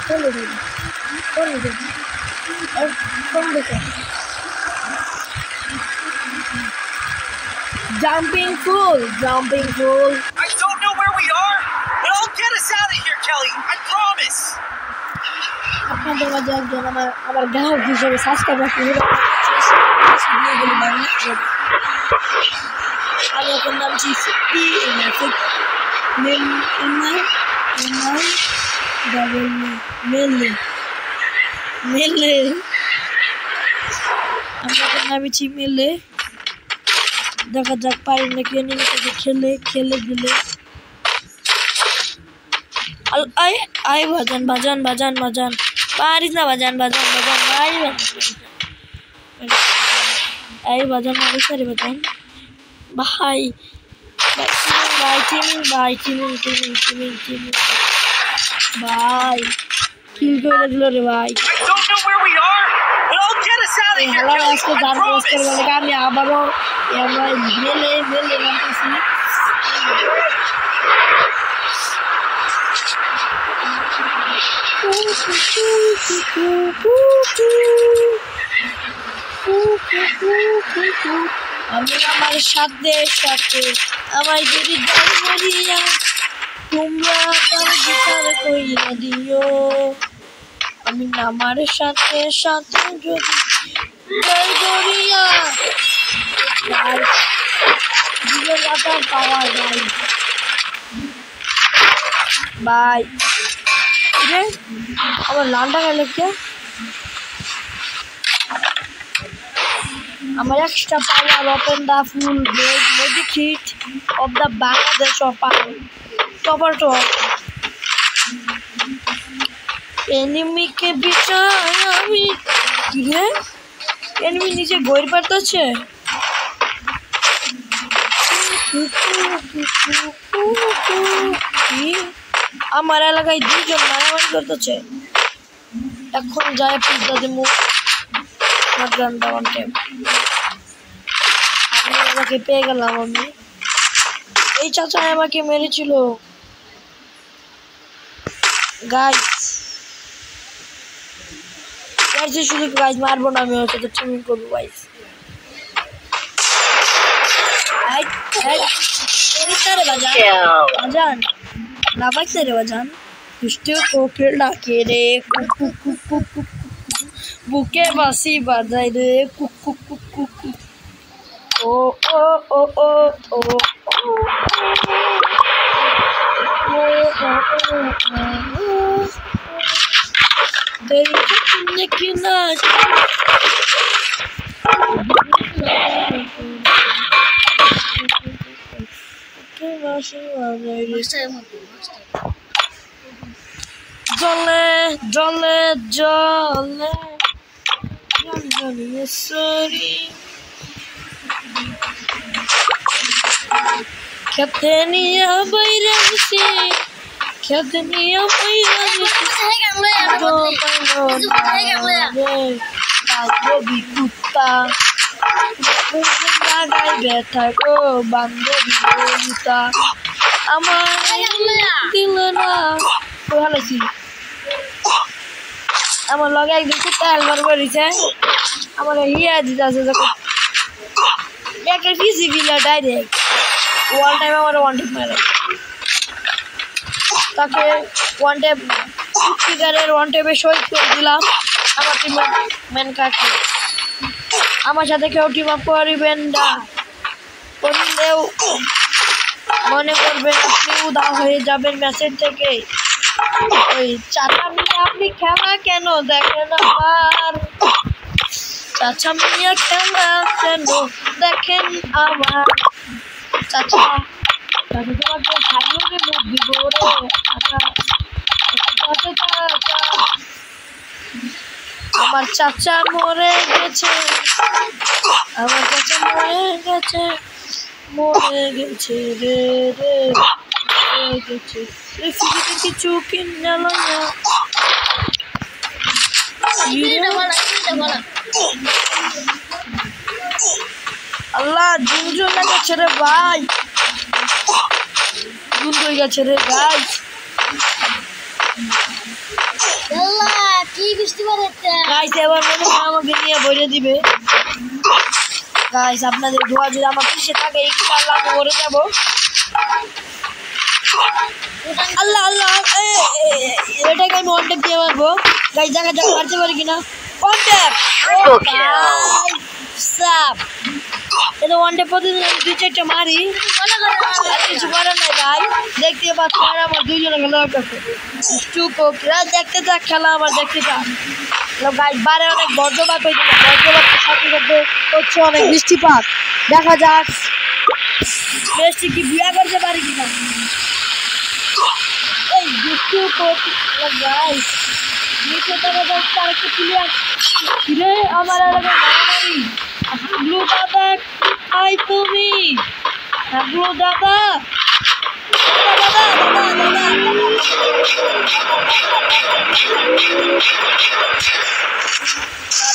Follow them. Follow them. Follow them. Jumping fool. Jumping fool. I don't know where we are, but I'll get us out of here, Kelly. I promise. আপনাদের মাঝে একজন আমার গ্রাহক হিসেবে subscriber করে আমি এখন নামছি মেলে আমরা এখন নামিছি মেলে দেখা যাক পারি নাকি এনিমিটাকে খেলে দিলে আই বাজান পারিস না বাজান সারি বাজান ভাই টিমিং ভাই কিল করে দিল রে ভাই আজকে গান পোস্ট করবো আমি আবারও মেলে নামতেছি আমি আমার সাথে আমায় যদি মরিয়া তোমরা তার বিচার কইরা দিও আমি আমার সাথে যদি পাওয়া যায় বাই আমার লালটা গেল কে আমার extra power open the full magic hit of the Bangladesh topper top এনিমিকে বিচার আমি কি রে এনিমি নিচে গইর পারতেছে আমার এলাকায় দুইজন মারামারি করতেছে এখন যায় পিজ্জা দিমু আমি আমাকে পেয়ে গেলাম আমি এই চাচা আমাকে মেরেছিল গাইস শুধু গাইস মারবো না আমি হচ্ছে তো টিমিং করবো গাইস বাজান না পাইছে রে বাজান কুষ্টিও কোকিল ডাকে রে বুকে বাসি বাজাই রে ও দেখি না জলে সরি খেতে নিয়ে বাইরে বান্ধবী কুত্তা ব্যথা গো বান্ধবী কুত্তা আমার দিল না ভালোছি আমার লগে একদিন কুত্তা হেলবার করেছে আমার হিয়া দিতে আছে যখন একটা পিসি বিলা ডাইরেক্ট ওয়ান টাইম আমার ওয়ান টিপ মারে তাকে ওয়ান টেপ ফিগারের ওয়ান টেপে শহীদ করে দিলাম আমার টিম ম্যান কাকে আমার সাথে কেউ টিম আপ করিবেন না করলেও মনে করবেন আপনি উদা হয়ে যাবেন ম্যাচের থেকে ওই চাচা মিয়া আপনি খেলা কেন দেখেন আমার চাচা মিয়া খেলা কেন দেখেন আমার চাচা তোমাকে সাইডে মুখ দিব রে আমার চাচা মরে গেছে রে গেছে ফিরিতে কিছু কিনে লয়া আল্লাহ জুন গেছে রে ভাই জুন হয়ে গেছে রে গাইস কি বৃষ্টি পড়ছে গাইস এবার মনে হয় আমাকে নিয়ে বইরে দিবে গাইস আপনাদের দোয়া যদি আমার পিছে থাকে ইনশাআল্লাহ আমি মরে যাব আল্লাহ আল্লাহ এটাকে আমি ওয়ান ট্যাপ দিয়ে মারবো গাইস দেখা যাক মারতে পারি কিনা ওয়ান ট্যাপ সাপ এটা ওয়ান ট্যাপ প্রতিদিন আমি 2-4টা মারি আর কিছু করার নাই ভাই দেখতে পাচ্ছেন আমার দুইজনে খেলা করছে টুকোকরা দেখতে থাক খেলা আমার দেখতে থাক গাইস বারে অনেক বজ্রপাত হয়েছিল বজ্রপাতের সাথে সাথে হচ্ছে অনেক বৃষ্টিপাত দেখা যাক মেসি কি বিয়া করতে পারি কিনা এই দুষ্টু গাইস নিচে তো তার একটা প্লেয়ার রে আমার এলাকায় মারামারি হাগলু দাদা আই তুমি হাগলু দাদা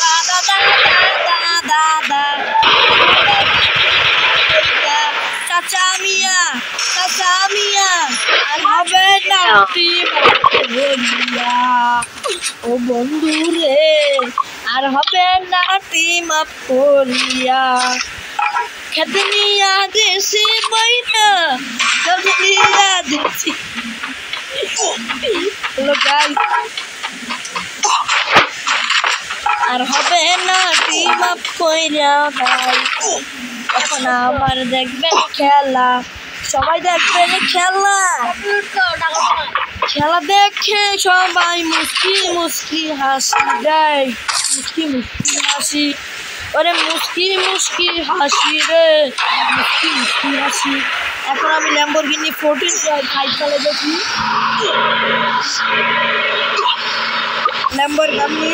দাদা দাদা দাদা চাচা মিয়া আর হবে না ও বন্ধু রে আর হবে না টিম আপ করিয়া খেতে নিয়া দেশে বাইনা খেতে নিয়া দেশে হ্যালো গাইস আর হবে না টিম আপ কইরা ভাই এখন আমার দেখবেন খেলা সবাই দেখবেন খেলা খেলা দেখে সবাই মুস্কি মুস্কি হাসি দেয় মুস্কি মুস্কি হাসি ওরে মুস্কি মুস্কি হাসি রে মুস্কি মুস্কি হাসি এখন আমি ল্যাম্বরগিনি 14 সালে দেখি ল্যাম্বরগিনি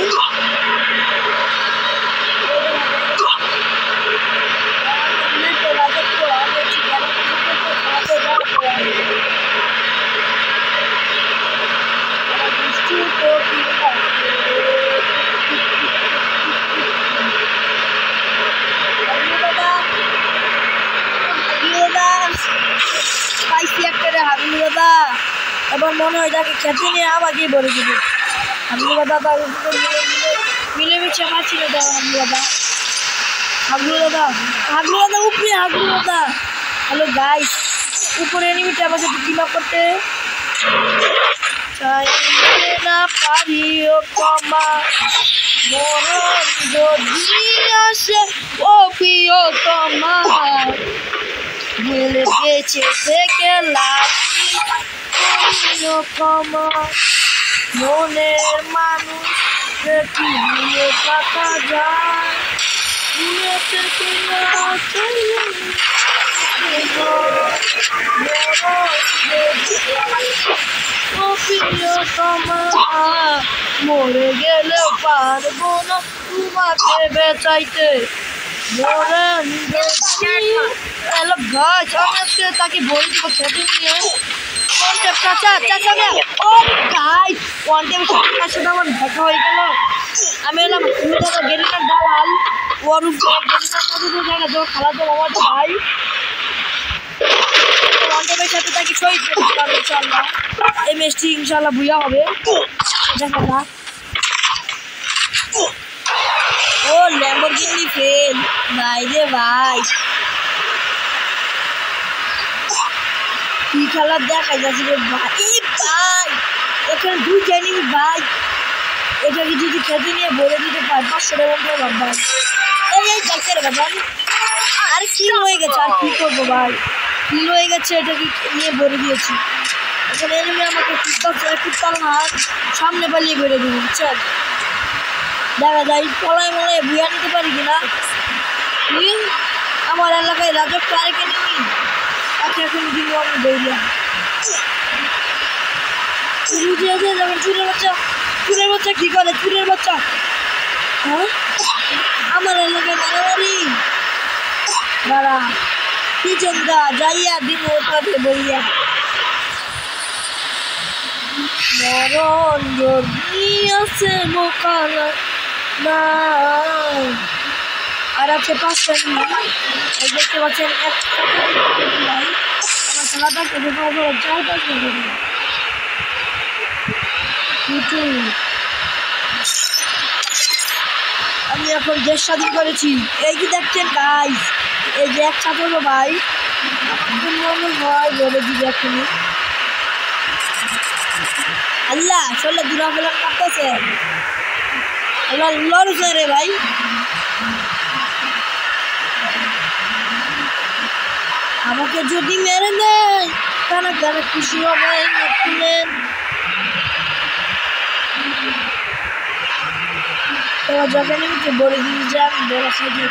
এবার মনে হয় তাকে খেতে নিয়ে আমাকেই বলে দিবে হাগলু দাদা মিলেমিশে মাছিল দাও হাগলু দাদা উপরে হাগলু দাদা হ্যালো গাইস উপরে এনিমিটা আমার সাথে টিম আপ করতে চাইতে না পারি ও কমা মরণ যদি আসে ও প্রিয় কমা মিলে গেছে থেকে লাগি কমা মনের মানুষ ভুলে থাকা যায় ভুলে থেকে না মরে গেলেও পারবো না তোমাকে বেচাইতে তাকে বলে দিব খেতে নিয়ে আমার দেখা হয়ে গেল আমি এলাম গেরিনার দালাল ওরূপ খেলা তো আমার ভাই সাথে তাকে শহীদ করতে পারবো ইনশাল্লাহ এই ম্যাচটি ইনশাল্লাহ বুঝা হবে দেখা যাক ও ল্যাম্বরগিনি ফেল ভাই রে ভাই কি খেলা দেখা যাচ্ছে রে ভাই ভাই এখানে দুইটা এনিমি ভাই এটাকে যদি খেতে নিয়ে বলে দিতে পারে 500 টাকা বাবা এই দেখতে রে বাবা আর কি হয়ে গেছে আর কি করবো ভাই কিল হয়ে গেছে এটাকে নিয়ে ভরে দিয়েছি এখানে এনিমি আমাকে কুত্তাল না সামনে পালিয়ে বেড়ে দিবি বুঝছেন দেখা যায় পলায় মলায় বুয়া নিতে পারি কিনা আমার এলাকায় রাজত্ব আরেকে নিবি তাকে এখন দিব আমি দৌড়িয়া যেমন চুরের বাচ্চা কি করে চুরের বাচ্চা হ্যাঁ আমার এলাকায় মারামারি দাঁড়া কি চন্দা যাইয়া দিব ওটাতে বইয়া মরণ যদি আছে মোকালা না আর আছে 5টা দেখতে পাচ্ছেন আমার খেলাটা চার 5 আমি এখন দেশ স্বাধীন করেছি। এই যে দেখছেন গাইস, এই যে একসাথে হলো ভাই, মনে হয় বলে দিবে এখনই। আল্লাহ চলে দূরা ফেলার কাটতেছে, আল্লাহ লড়ছে রে ভাই। আমাকে যদি মেরে দেয় কারা কারা খুশি হবে শুনেন। তোরা যখন আমি বলে দিয়ে যান বলা সাজি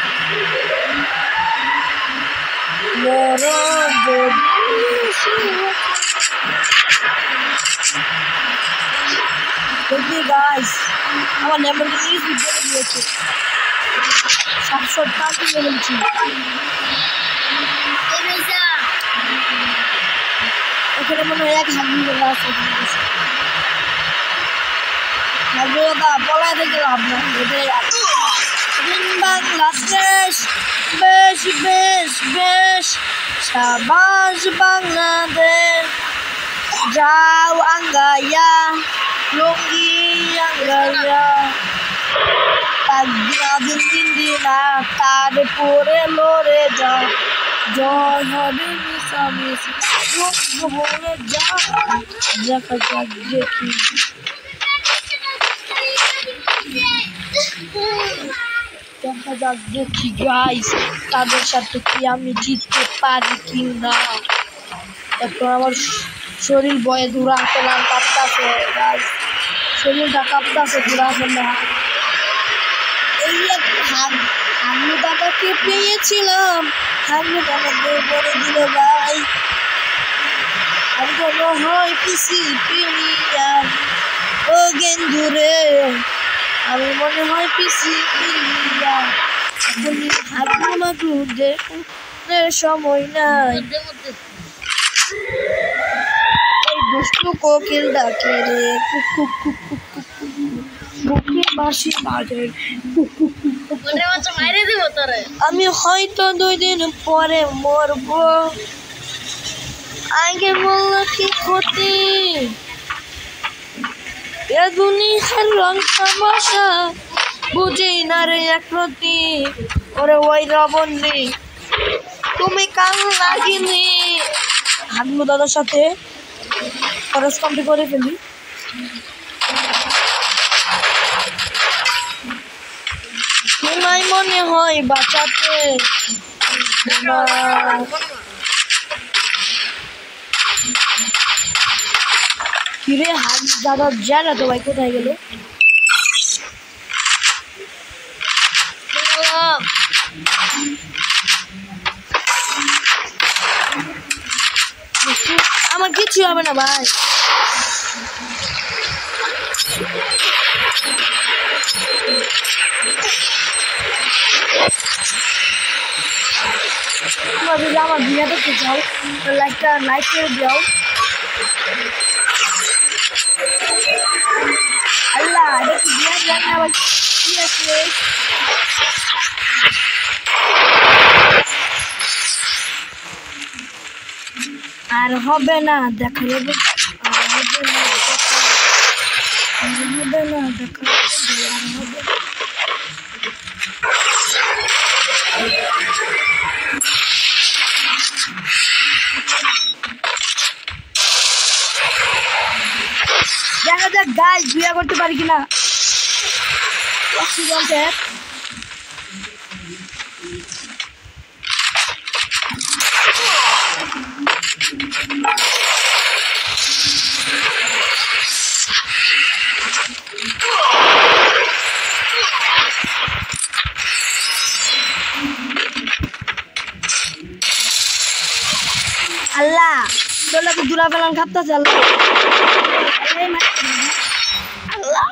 গাইস, আমার ল্যাম্বরগিনি বলে দিয়েছে 700 টাকা মেরেছি। এখানে মনে হয় 1,000 গাছ পলায় থেকে লাভ না। বাংলাদেশ বেশ বেশ বেশ সাবাস বাংলাদেশ, যাও আঙ্গাইয়া লঙ্গি আঙ্গাইয়া দিন দিন দিনা তারপরে লড়ে যাও, জয় হবে মিশামিশি বলে যা দেখা যাক দেখি। দেখা যাক দেখি গাইস তাদের সাথে কি আমি জিততে পারি কি না। এখন আমার শরীর বয়ে দূরা ফেলার কাঁপতাছে গাইস, শরীরটা কাঁপতাছে দূরা ফেলা। এই আমি দাদাকে পেয়েছিলাম, আমি দাদাকে বলে দিল ভাই আমি কোনো হয় পিসি পিলিয়ার ও গেন্দুরে, আমি মনে হয় পিসি পিলিয়ার সময় নাই। এই দুষ্টু কোকিল ডাকে রে বুকে বাঁশি বাজে, আমি হয়তো 2 দিন পরে মরবো, আগে বললো কি ক্ষতি এ দুনিয়ার রং তামাশা বুঝি না রে একরতি। ওরে ওই রাবণী তুমি কাল লাগিনি। হাগলু দাদার সাথে খরচ কমপ্লিট করে ফেলি। তোমায় মনে হয় বাঁচাতে কিরে হাগ দাদা জানা তো ভাই কোথায় গেল? আমার কিছু হবে না ভাই, যদি আমার বিয়ে দেখতে চাও লাইকটা লাইক করে দাও। আল্লাহ দেখি বিয়ে জানি আবার কি আছে। আর হবে না দেখা যাবে, আর হবে না দেখা আর হবে। দেখা যাক গাইস বিয়ে করতে পারি কিনা। আল্লাহ চলে তো দূরা পেলাম খাপতেছে। আল্লাহ